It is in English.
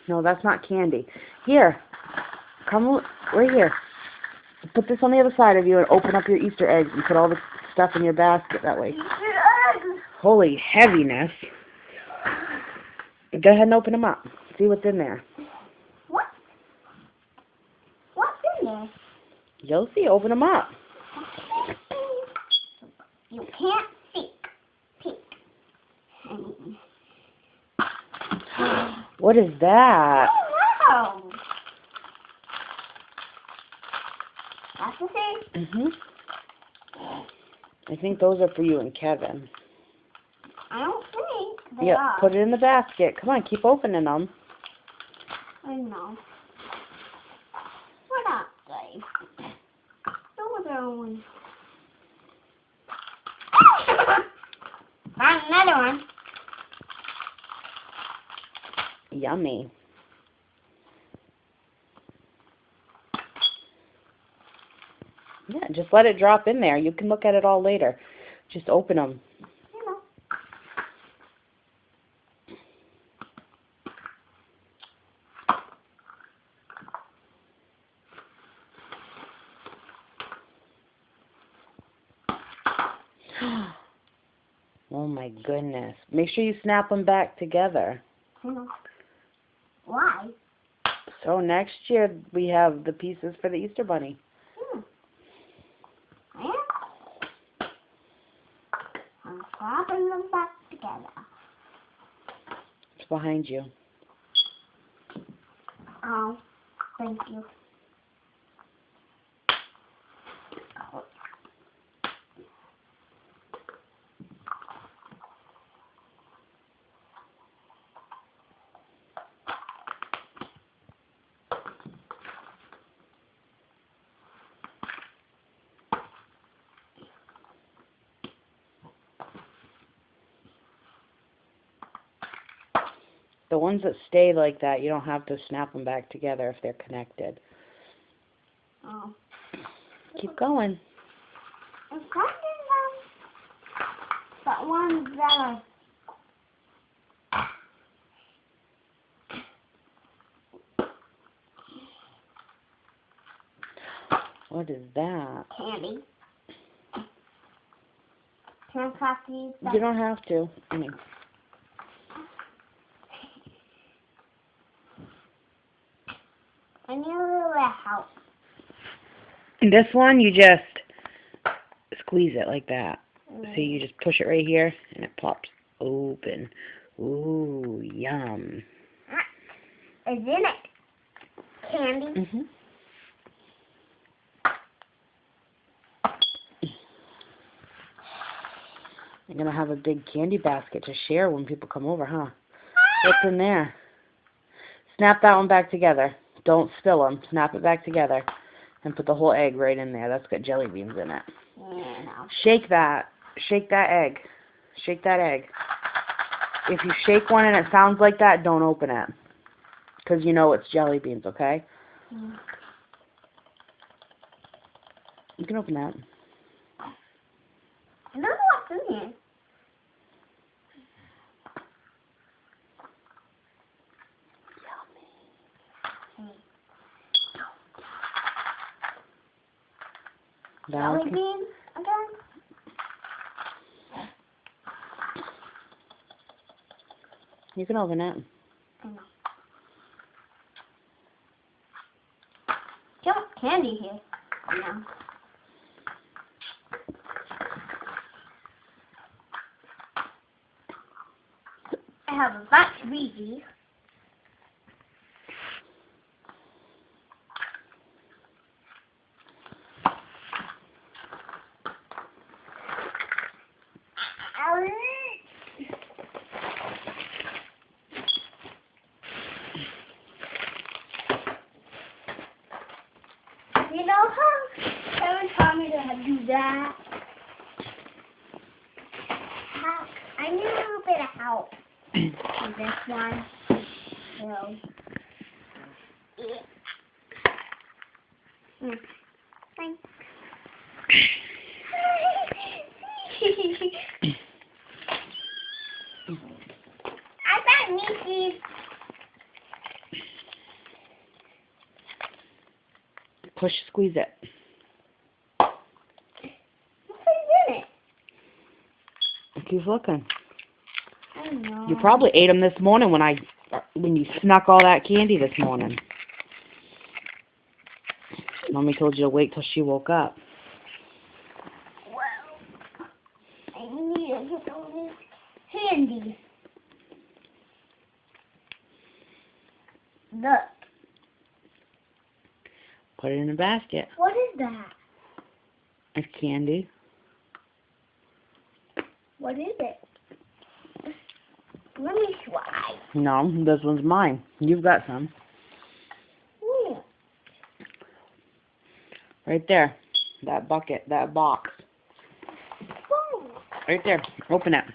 No, that's not candy. Here, right here. Put this on the other side of you and open up your Easter eggs and put all the stuff in your basket that way. Easter eggs. Holy heaviness. Go ahead and open them up. See what's in there. What? What's in there? You'll see. Open them up. You can't see. Peek. What is that? Oh, no. That's the same. I think those are for you and Kevin. I don't think they Yep, are. put it in the basket. Come on, keep opening them. I know. We're not safe. Those are only. Found another one. Yummy. Yeah, just let it drop in there. You can look at it all later. Just open them. You know. Oh my goodness. Make sure you snap them back together. You know. Why? So next year we have the pieces for the Easter Bunny. Yeah. I'm slapping them back together. It's behind you. Oh, thank you. The ones that stay like that, you don't have to snap them back together if they're connected. Oh. Keep going. I'm cutting them. But ones that What is that? candy. Can I clap these? You don't have to. I mean, I need a little bit of help. this one, you just squeeze it like that. See, you just push it right here, and it pops open. Ooh, yum. It's in it. Candy. You're going to have a big candy basket to share when people come over, huh? What's in there? Snap that one back together. Don't spill them. Snap it back together. And put the whole egg right in there. That's got jelly beans in it. Yeah, no. Shake that. Shake that egg. Shake that egg. If you shake one and it sounds like that, don't open it. Because you know it's jelly beans, okay? You can open that. I don't know what's in here. Jelly beans again? You can open it. I know. Too much candy here. Yeah. I have a bunch of these. You know how Kevin taught me to do that? I need a little bit of help with this one. So, yeah. Thanks. I got Mickey. Push, squeeze it. What's in it? Keep looking. I don't know. You probably ate them this morning when you snuck all that candy this morning. Mommy told you to wait till she woke up. Well, I need to get all this candy. Look. Put it in a basket. What is that? It's candy. What is it? Let me try. No, this one's mine. You've got some. Right there. That bucket, that box. Oh. Right there. Open it.